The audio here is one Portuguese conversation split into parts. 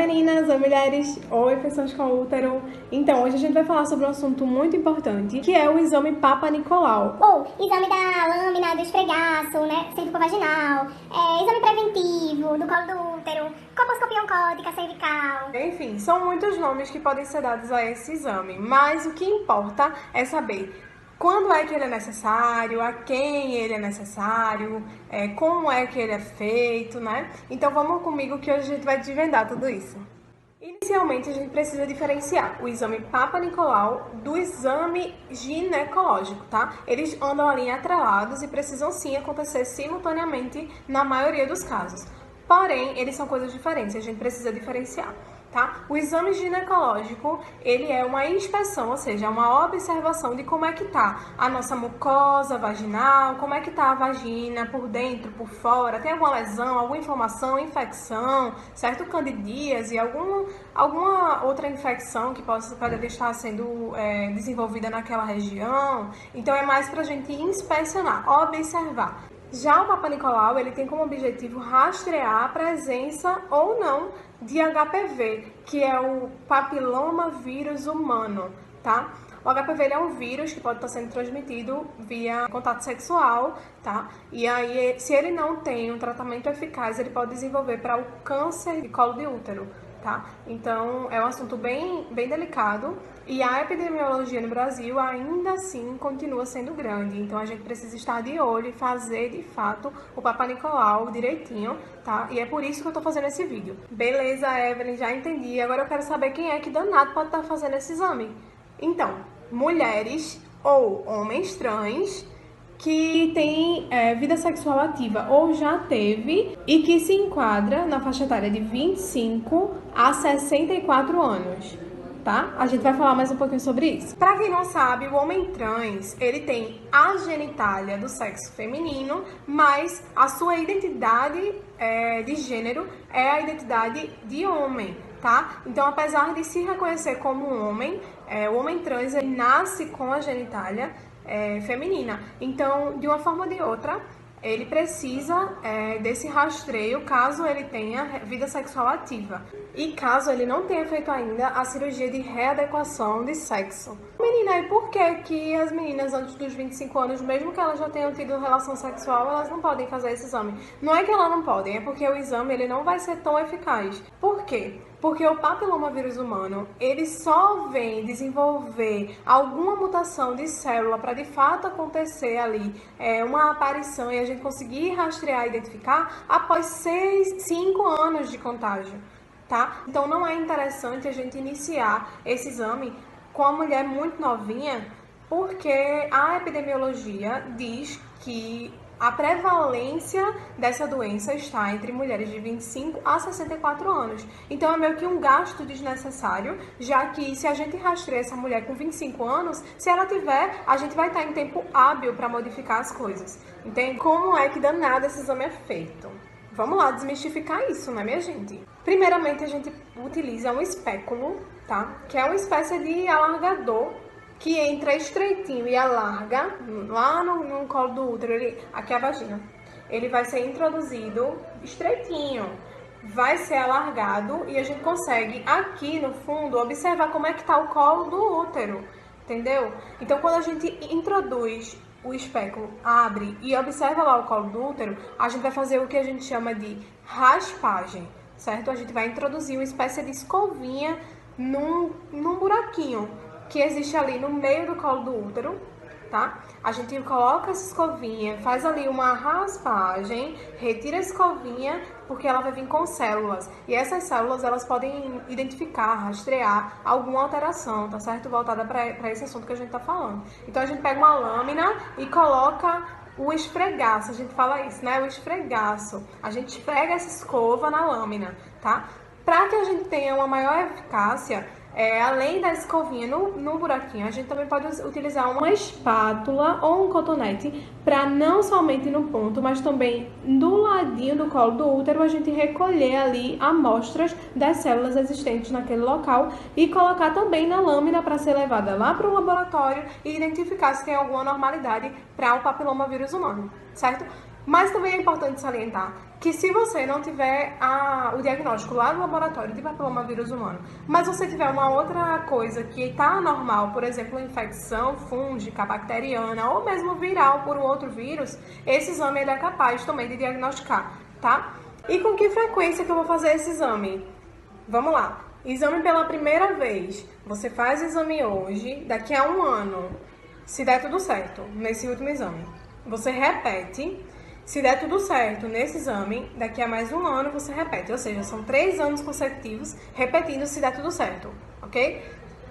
meninas, oi mulheres, oi pessoas com útero. Então, hoje a gente vai falar sobre um assunto muito importante, que é o exame Papa Nicolau. Ou exame da lâmina, do esfregaço, né, círculo vaginal, exame preventivo, do colo do útero, colposcopia oncótica cervical. Enfim, são muitos nomes que podem ser dados a esse exame, mas o que importa é saber quando é que ele é necessário, a quem ele é necessário, como é que ele é feito, né? Então vamos comigo que hoje a gente vai desvendar tudo isso. Inicialmente a gente precisa diferenciar o exame Papa Nicolau do exame ginecológico, tá? Eles andam ali atrelados e precisam sim acontecer simultaneamente na maioria dos casos. Porém, eles são coisas diferentes, a gente precisa diferenciar. Tá? O exame ginecológico, ele é uma inspeção, ou seja, uma observação de como é que tá a nossa mucosa vaginal, como é que tá a vagina por dentro, por fora, tem alguma lesão, alguma inflamação, infecção, certo? Candidíase, alguma outra infecção que pode estar sendo desenvolvida naquela região. Então, é mais pra gente inspecionar, observar. Já o Papa Nicolau, ele tem como objetivo rastrear a presença ou não de HPV, que é o papiloma vírus humano, tá? O HPV ele é um vírus que pode estar sendo transmitido via contato sexual, tá? E aí, se ele não tem um tratamento eficaz, ele pode desenvolver para o câncer de colo de útero, tá? Então, é um assunto bem delicado e a epidemiologia no Brasil ainda assim continua sendo grande. Então, a gente precisa estar de olho e fazer, de fato, o Papa Nicolau direitinho, tá? E é por isso que eu tô fazendo esse vídeo. Beleza, Evelyn, já entendi. Agora eu quero saber quem é que danado pode estar fazendo esse exame. Então, mulheres ou homens trans que tem vida sexual ativa ou já teve e que se enquadra na faixa etária de 25 a 64 anos, tá? A gente vai falar mais um pouquinho sobre isso. Pra quem não sabe, o homem trans, ele tem a genitália do sexo feminino, mas a sua identidade de gênero é a identidade de homem, tá? Então, apesar de se reconhecer como um homem, o homem trans, ele nasce com a genitália feminina. Então, de uma forma ou de outra, ele precisa desse rastreio caso ele tenha vida sexual ativa e caso ele não tenha feito ainda a cirurgia de readequação de sexo. Menina, e por que as meninas antes dos 25 anos, mesmo que elas já tenham tido relação sexual, elas não podem fazer esse exame? Não é que elas não podem, é porque o exame ele não vai ser tão eficaz. Por quê? Porque o papilomavírus humano, ele só vem desenvolver alguma mutação de célula para de fato acontecer ali uma aparição e a gente conseguir rastrear e identificar após 5 anos de contágio, tá? Então não é interessante a gente iniciar esse exame com a mulher muito novinha, porque a epidemiologia diz que a prevalência dessa doença está entre mulheres de 25 a 64 anos. Então, é meio que um gasto desnecessário, já que se a gente rastreia essa mulher com 25 anos, se ela tiver, a gente vai estar em tempo hábil para modificar as coisas. Entende? Como é que danado esse exame é feito? Vamos lá desmistificar isso, né, minha gente? Primeiramente, a gente utiliza um espéculo, tá? Que é uma espécie de alargador que entra estreitinho e alarga lá no colo do útero, aqui é a vagina. Ele vai ser introduzido estreitinho, vai ser alargado e a gente consegue aqui no fundo observar como é que tá o colo do útero, entendeu? Então, quando a gente introduz o espéculo, abre e observa lá o colo do útero, a gente vai fazer o que a gente chama de raspagem, certo? A gente vai introduzir uma espécie de escovinha num buraquinho que existe ali no meio do colo do útero, tá? A gente coloca essa escovinha, faz ali uma raspagem, retira a escovinha, porque ela vai vir com células. E essas células, elas podem identificar, rastrear alguma alteração, tá certo? Voltada para esse assunto que a gente tá falando. Então, a gente pega uma lâmina e coloca o esfregaço, a gente fala isso, né? O esfregaço. A gente esfrega essa escova na lâmina, tá? Para que a gente tenha uma maior eficácia, além da escovinha no buraquinho, a gente também pode utilizar uma espátula ou um cotonete para não somente no ponto, mas também do ladinho do colo do útero, a gente recolher ali amostras das células existentes naquele local e colocar também na lâmina para ser levada lá para o laboratório e identificar se tem alguma normalidade para o papilomavírus humano, certo? Mas também é importante salientar que se você não tiver o diagnóstico lá no laboratório de papilomavírus humano, mas você tiver uma outra coisa que está anormal, por exemplo, infecção fúngica, bacteriana ou mesmo viral por um outro vírus, esse exame ele é capaz também de diagnosticar, tá? E com que frequência que eu vou fazer esse exame? Vamos lá. Exame pela primeira vez. Você faz o exame hoje, daqui a 1 ano, se der tudo certo, nesse último exame. Você repete. Se der tudo certo nesse exame, daqui a mais 1 ano você repete. Ou seja, são 3 anos consecutivos repetindo se der tudo certo, ok?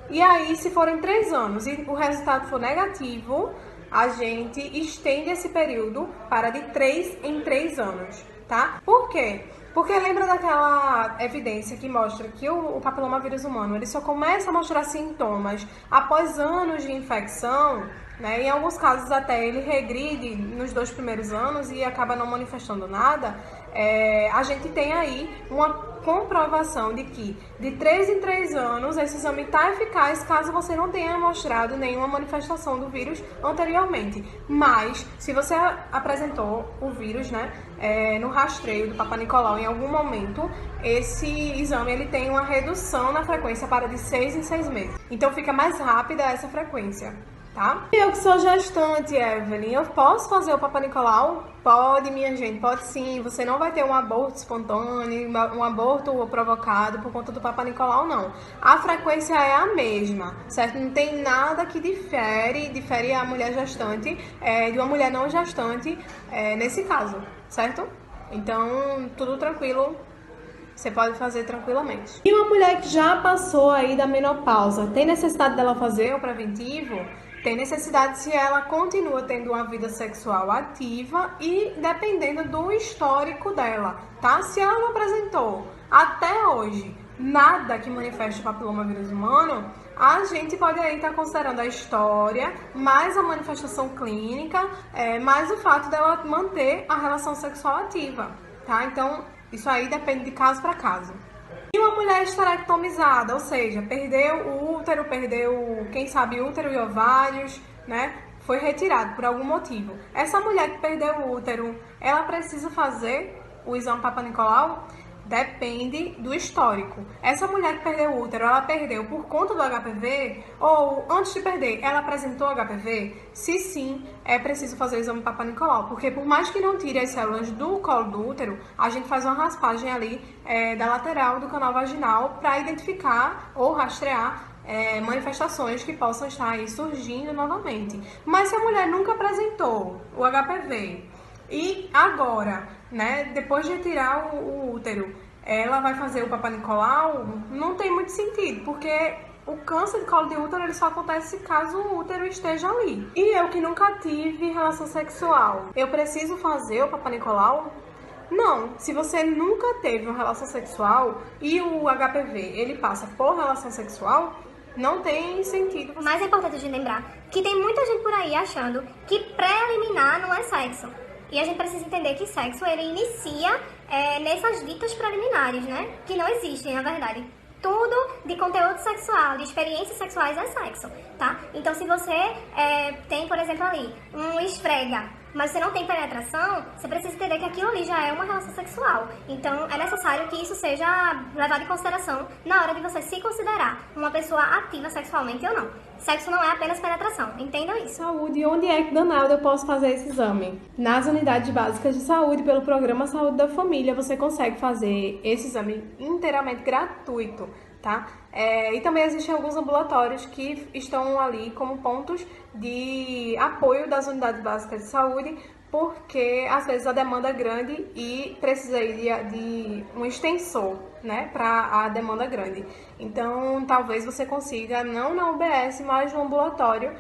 E aí, se forem 3 anos e o resultado for negativo, a gente estende esse período para de 3 em 3 anos, tá? Por quê? Porque lembra daquela evidência que mostra que o papilomavírus humano ele só começa a mostrar sintomas após anos de infecção, né? Em alguns casos até ele regride nos 2 primeiros anos e acaba não manifestando nada. A gente tem aí uma comprovação de que de 3 em 3 anos esse exame está eficaz caso você não tenha mostrado nenhuma manifestação do vírus anteriormente. Mas se você apresentou o vírus, né, no rastreio do Papa Nicolau em algum momento, esse exame ele tem uma redução na frequência para de 6 em 6 meses. Então fica mais rápida essa frequência. Tá? Eu que sou gestante, Evelyn, eu posso fazer o Papa Nicolau? Pode, minha gente, pode sim. Você não vai ter um aborto espontâneo, um aborto provocado por conta do Papa Nicolau, não. A frequência é a mesma, certo? Não tem nada que difere a mulher gestante de uma mulher não gestante nesse caso, certo? Então, tudo tranquilo. Você pode fazer tranquilamente. E uma mulher que já passou aí da menopausa, tem necessidade dela fazer o preventivo? Tem necessidade se ela continua tendo uma vida sexual ativa e dependendo do histórico dela, tá? Se ela não apresentou até hoje nada que manifeste o papilomavírus humano, a gente pode aí estar considerando a história, mais a manifestação clínica, mais o fato dela manter a relação sexual ativa, tá? Então, isso aí depende de caso para caso. E uma mulher esterectomizada, ou seja, perdeu o útero, quem sabe, útero e ovários, né? Foi retirado por algum motivo. Essa mulher que perdeu o útero, ela precisa fazer o exame Papa Nicolau? Depende do histórico. Essa mulher que perdeu o útero, ela perdeu por conta do HPV? Ou antes de perder, ela apresentou HPV? Se sim, é preciso fazer o exame Papa Nicolau. Porque por mais que não tire as células do colo do útero, a gente faz uma raspagem ali da lateral do canal vaginal para identificar ou rastrear manifestações que possam estar aí surgindo novamente. Mas se a mulher nunca apresentou o HPV e agora, né, depois de retirar o útero, ela vai fazer o Papa Nicolau, não tem muito sentido, porque o câncer de colo de útero ele só acontece caso o útero esteja ali. E eu que nunca tive relação sexual, eu preciso fazer o Papa Nicolau? Não, se você nunca teve uma relação sexual e o HPV ele passa por relação sexual, não tem sentido. Mas é importante a gente lembrar que tem muita gente por aí achando que preliminar não é sexo. E a gente precisa entender que sexo, ele inicia nessas ditas preliminares, né? Que não existem, na verdade. Tudo de conteúdo sexual, de experiências sexuais é sexo, tá? Então, se você tem, por exemplo, ali, um esfrega, mas você não tem penetração, você precisa entender que aquilo ali já é uma relação sexual. Então, é necessário que isso seja levado em consideração na hora de você se considerar uma pessoa ativa sexualmente ou não. Sexo não é apenas penetração, entendam isso. Saúde, onde é que, danado, eu posso fazer esse exame? Nas unidades básicas de saúde, pelo programa Saúde da Família, você consegue fazer esse exame inteiramente gratuito, tá? E também existem alguns ambulatórios que estão ali como pontos de apoio das unidades básicas de saúde, porque às vezes a demanda é grande e precisa aí de um extensor, né, para a demanda grande. Então, talvez você consiga, não na UBS, mas no ambulatório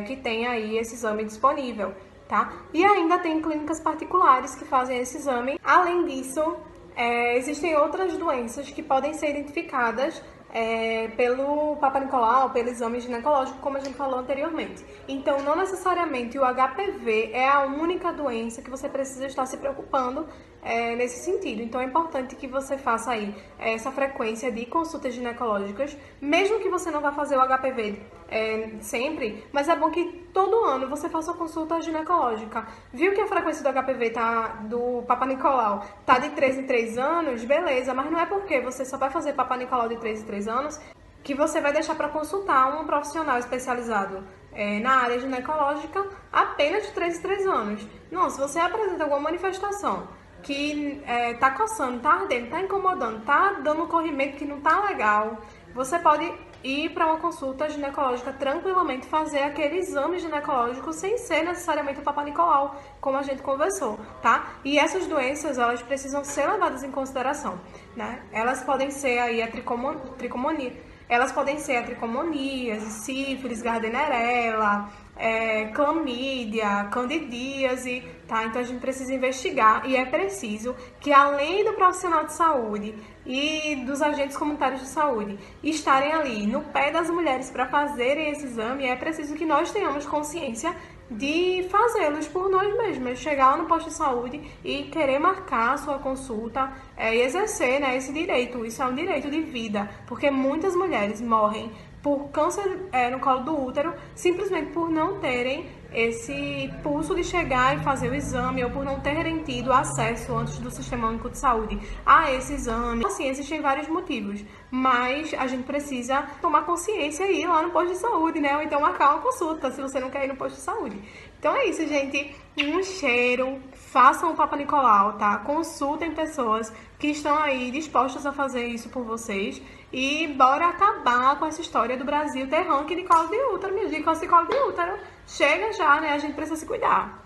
que tem aí esse exame disponível, tá? E ainda tem clínicas particulares que fazem esse exame. Além disso, existem outras doenças que podem ser identificadas pelo Papa Nicolau, pelo exame ginecológico, como a gente falou anteriormente. Então, não necessariamente o HPV é a única doença que você precisa estar se preocupando nesse sentido. Então é importante que você faça aí essa frequência de consultas ginecológicas, mesmo que você não vá fazer o HPV sempre, mas é bom que todo ano você faça uma consulta ginecológica. Viu que a frequência do HPV do Papa Nicolau tá de 3 em 3 anos? Beleza, mas não é porque você só vai fazer Papa Nicolau de 3 em 3 anos que você vai deixar para consultar um profissional especializado na área ginecológica apenas de 3 em 3 anos. Não, se você apresenta alguma manifestação que tá coçando, tá ardendo, tá incomodando, tá dando um corrimento que não tá legal, você pode ir para uma consulta ginecológica tranquilamente, fazer aquele exame ginecológico sem ser necessariamente o Papa Nicolau, como a gente conversou, tá? E essas doenças, elas precisam ser levadas em consideração, né? Elas podem ser aí a tricomonia, elas podem ser a tricomoníase, sífilis, Gardnerella, clamídia, candidíase, tá? Então a gente precisa investigar e é preciso que, além do profissional de saúde e dos agentes comunitários de saúde estarem ali no pé das mulheres para fazerem esse exame, é preciso que nós tenhamos consciência de fazê-los por nós mesmos, chegar lá no posto de saúde e querer marcar a sua consulta e exercer, né, esse direito. Isso é um direito de vida, porque muitas mulheres morrem por câncer no colo do útero, simplesmente por não terem esse pulso de chegar e fazer o exame, ou por não terem tido acesso antes do Sistema Único de Saúde a esse exame. Assim, existem vários motivos, mas a gente precisa tomar consciência e ir lá no posto de saúde, né? Ou então marcar uma consulta, se você não quer ir no posto de saúde. Então é isso, gente. Um cheiro, façam o Papa Nicolau, tá? Consultem pessoas que estão aí dispostas a fazer isso por vocês. E bora acabar com essa história do Brasil ter ranking de colo de útero, minha gente, câncer de colo de útero. Chega já, né? A gente precisa se cuidar.